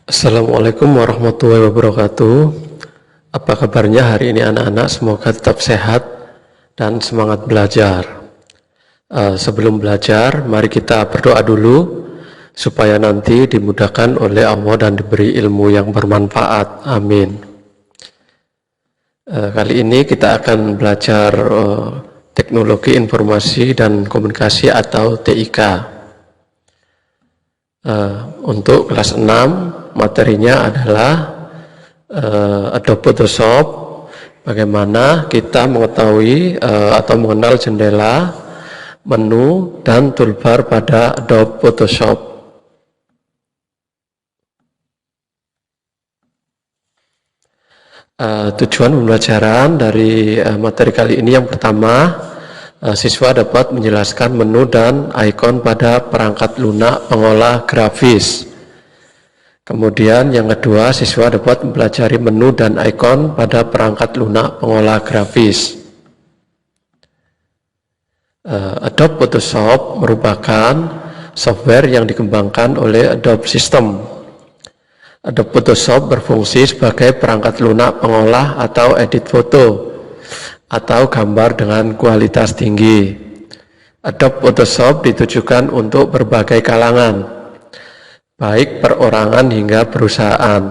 Assalamualaikum warahmatullahi wabarakatuh. Apa kabarnya hari ini anak-anak? Semoga tetap sehat dan semangat belajar. Sebelum belajar, mari kita berdoa dulu supaya nanti dimudahkan oleh Allah dan diberi ilmu yang bermanfaat. Amin. Kali ini kita akan belajar teknologi informasi dan komunikasi atau TIK. Untuk kelas 6 materinya adalah Adobe Photoshop, bagaimana kita mengetahui atau mengenal jendela, menu, dan toolbar pada Adobe Photoshop. Tujuan pembelajaran dari materi kali ini yang pertama, siswa dapat menjelaskan menu dan ikon pada perangkat lunak pengolah grafis. Kemudian yang kedua, siswa dapat mempelajari menu dan ikon pada perangkat lunak pengolah grafis. Adobe Photoshop merupakan software yang dikembangkan oleh Adobe System. Adobe Photoshop berfungsi sebagai perangkat lunak pengolah atau edit foto atau gambar dengan kualitas tinggi. Adobe Photoshop ditujukan untuk berbagai kalangan, baik perorangan hingga perusahaan.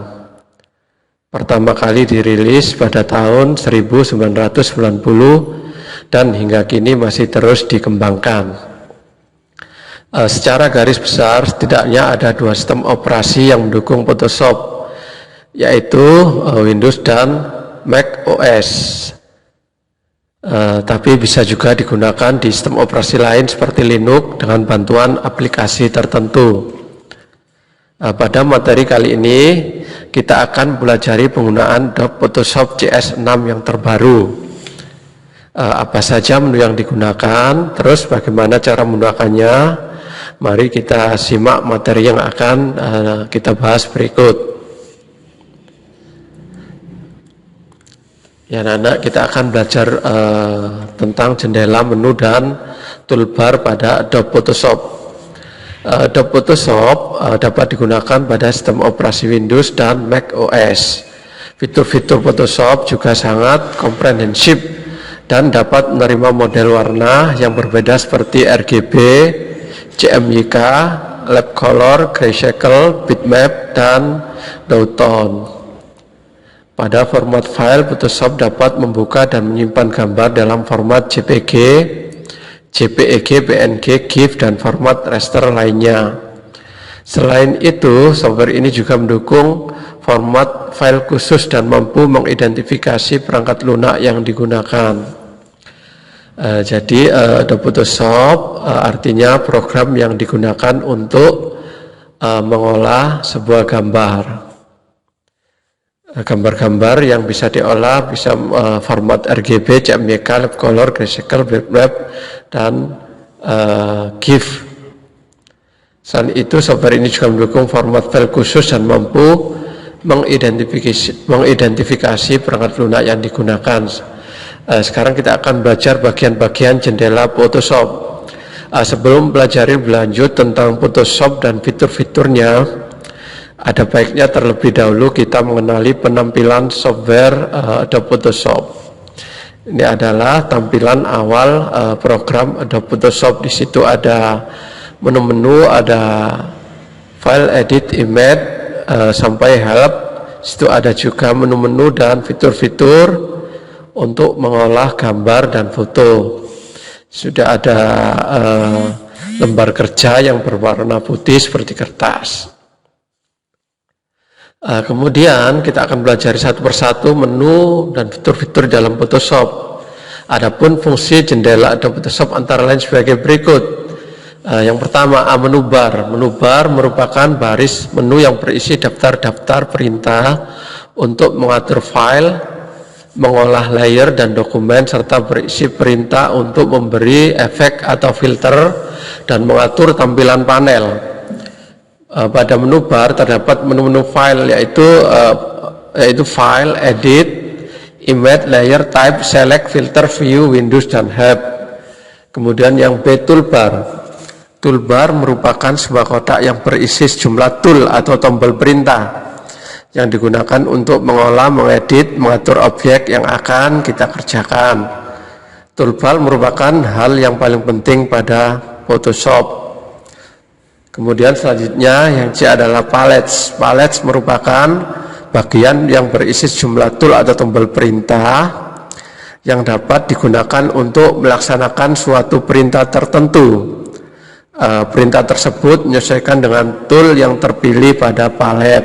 Pertama kali dirilis pada tahun 1990 dan hingga kini masih terus dikembangkan. Secara garis besar, setidaknya ada dua sistem operasi yang mendukung Photoshop, yaitu Windows dan Mac OS. Tapi bisa juga digunakan di sistem operasi lain seperti Linux dengan bantuan aplikasi tertentu. Pada materi kali ini kita akan pelajari penggunaan Adobe Photoshop CS6 yang terbaru. Apa saja menu yang digunakan, terus bagaimana cara menggunakannya. Mari kita simak materi yang akan kita bahas berikut. Ya anak-anak, kita akan belajar tentang jendela, menu, dan toolbar pada Adobe Photoshop. Adobe Photoshop dapat digunakan pada sistem operasi Windows dan Mac OS. Fitur-fitur Photoshop juga sangat komprehensif dan dapat menerima model warna yang berbeda seperti RGB, CMYK, Lab Color, Grayscale, Bitmap, dan Low Tone. Pada format file, Photoshop dapat membuka dan menyimpan gambar dalam format JPG, JPEG, PNG, GIF, dan format raster lainnya. Selain itu, software ini juga mendukung format file khusus dan mampu mengidentifikasi perangkat lunak yang digunakan. Jadi Adobe Photoshop artinya program yang digunakan untuk mengolah sebuah gambar. Gambar-gambar yang bisa diolah bisa format RGB, CMYK, Lab Color, Grayscale, Bitmap, dan GIF. Selain itu, software ini juga mendukung format file khusus dan mampu mengidentifikasi perangkat lunak yang digunakan. Sekarang kita akan belajar bagian-bagian jendela Photoshop. Sebelum belajar lebih lanjut tentang Photoshop dan fitur-fiturnya, ada baiknya terlebih dahulu kita mengenali penampilan software Adobe Photoshop. Ini adalah tampilan awal program Adobe Photoshop. Di situ ada menu-menu, ada file, edit, image, sampai help. Di situ ada juga menu-menu dan fitur-fitur untuk mengolah gambar dan foto. Sudah ada lembar kerja yang berwarna putih seperti kertas. Kemudian kita akan belajar satu persatu menu dan fitur-fitur dalam Photoshop. Adapun fungsi jendela Adobe Photoshop antara lain sebagai berikut. Yang pertama, menu bar. Menu bar merupakan baris menu yang berisi daftar-daftar perintah untuk mengatur file, mengolah layer dan dokumen, serta berisi perintah untuk memberi efek atau filter dan mengatur tampilan panel. Pada menu bar terdapat menu-menu file, yaitu file, edit, image, layer, type, select, filter, view, Windows, dan help. Kemudian yang B, toolbar. Toolbar merupakan sebuah kotak yang berisi sejumlah tool atau tombol perintah yang digunakan untuk mengolah, mengedit, mengatur objek yang akan kita kerjakan. Toolbar merupakan hal yang paling penting pada Photoshop. Kemudian selanjutnya yang C adalah palettes. Palettes merupakan bagian yang berisi sejumlah tool atau tombol perintah yang dapat digunakan untuk melaksanakan suatu perintah tertentu. Perintah tersebut menyesuaikan dengan tool yang terpilih pada palet.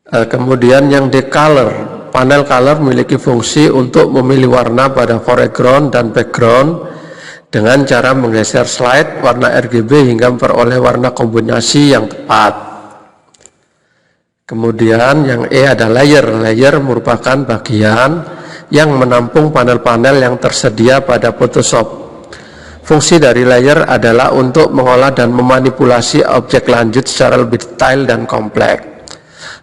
Kemudian yang D color, panel color memiliki fungsi untuk memilih warna pada foreground dan background dengan cara menggeser slide warna RGB hingga memperoleh warna kombinasi yang tepat. Kemudian yang E ada layer. Layer merupakan bagian yang menampung panel-panel yang tersedia pada Photoshop. Fungsi dari layer adalah untuk mengolah dan memanipulasi objek lanjut secara lebih detail dan kompleks.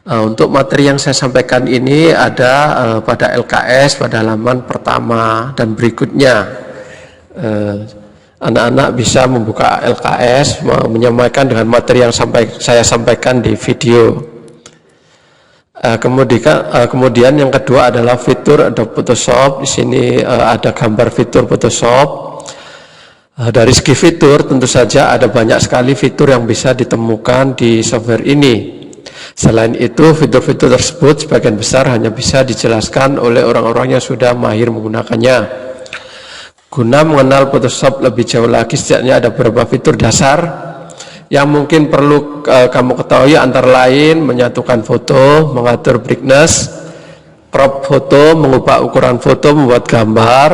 Untuk materi yang saya sampaikan ini ada pada LKS pada halaman pertama dan berikutnya. Anak-anak bisa membuka LKS menyampaikan dengan materi yang saya sampaikan di video. Kemudian yang kedua adalah fitur Adobe Photoshop. Di sini ada gambar fitur Photoshop. Dari segi fitur tentu saja ada banyak sekali fitur yang bisa ditemukan di software ini. Selain itu, fitur-fitur tersebut sebagian besar hanya bisa dijelaskan oleh orang-orang yang sudah mahir menggunakannya. Guna mengenal Photoshop lebih jauh lagi, setidaknya ada beberapa fitur dasar yang mungkin perlu kamu ketahui, antara lain menyatukan foto, mengatur brightness, crop foto, mengubah ukuran foto, membuat gambar,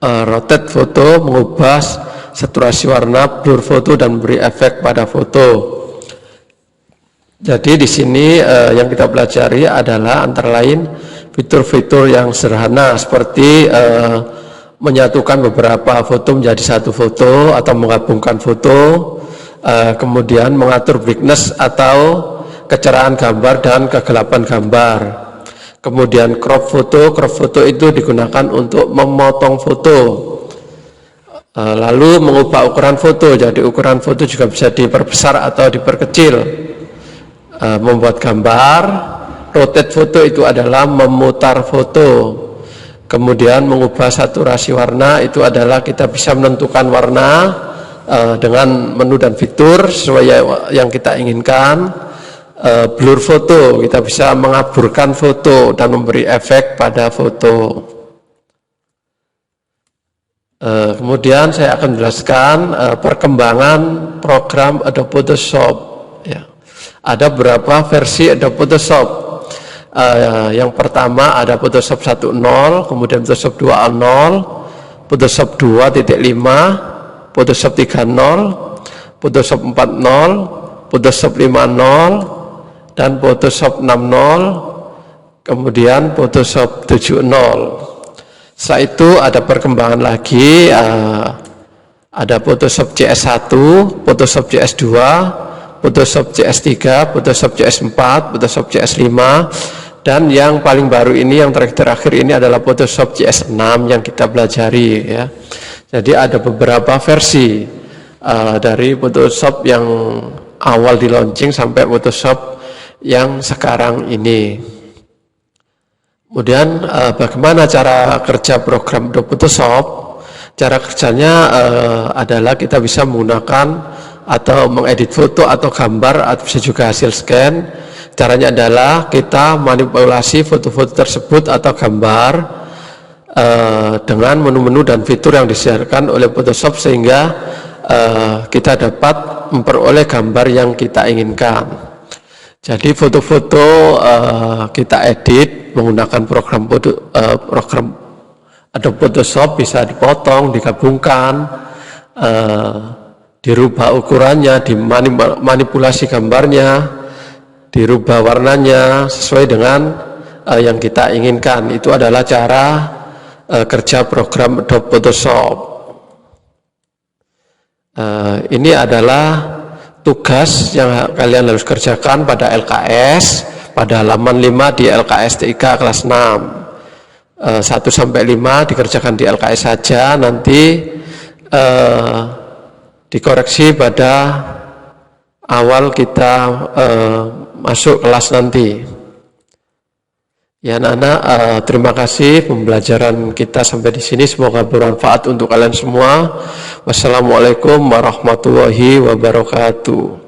rotate foto, mengubah saturasi warna, blur foto, dan memberi efek pada foto. Jadi di sini yang kita pelajari adalah antara lain fitur-fitur yang sederhana seperti menyatukan beberapa foto menjadi satu foto atau menggabungkan foto, kemudian mengatur brightness atau kecerahan gambar dan kegelapan gambar. Kemudian crop foto itu digunakan untuk memotong foto. Lalu mengubah ukuran foto, jadi ukuran foto juga bisa diperbesar atau diperkecil. Membuat gambar, rotate foto itu adalah memutar foto. Kemudian mengubah saturasi warna itu adalah kita bisa menentukan warna dengan menu dan fitur sesuai yang kita inginkan. Blur foto, kita bisa mengaburkan foto dan memberi efek pada foto. Kemudian saya akan menjelaskan perkembangan program Adobe Photoshop. Ya. Ada beberapa versi Adobe Photoshop. Yang pertama ada Photoshop 1.0, kemudian Photoshop 2.0, Photoshop 2.5, Photoshop 3.0, Photoshop 4.0, Photoshop 5.0, dan Photoshop 6.0, kemudian Photoshop 7.0. Setelah itu ada perkembangan lagi, ada Photoshop CS1, Photoshop CS2, Photoshop CS3, Photoshop CS4, Photoshop CS5, dan yang paling baru ini, yang terakhir ini adalah Photoshop CS6 yang kita pelajari ya. Jadi ada beberapa versi dari Photoshop yang awal di launching sampai Photoshop yang sekarang ini. Kemudian bagaimana cara kerja program Adobe Photoshop? Cara kerjanya adalah kita bisa menggunakan atau mengedit foto atau gambar atau bisa juga hasil scan. Caranya adalah kita manipulasi foto-foto tersebut atau gambar dengan menu-menu dan fitur yang disediakan oleh Photoshop sehingga kita dapat memperoleh gambar yang kita inginkan. Jadi foto-foto kita edit menggunakan program Adobe Photoshop, bisa dipotong, digabungkan, dirubah ukurannya, dimanipulasi gambarnya, dirubah warnanya sesuai dengan yang kita inginkan. Itu adalah cara kerja program Adobe Photoshop. Ini adalah tugas yang kalian harus kerjakan pada LKS pada halaman 5 di LKS TIK kelas 6. 1 sampai 5 dikerjakan di LKS saja, nanti dikoreksi pada awal kita masuk kelas nanti. Ya anak-anak, terima kasih pembelajaran kita sampai di sini, semoga bermanfaat untuk kalian semua. Wassalamualaikum warahmatullahi wabarakatuh.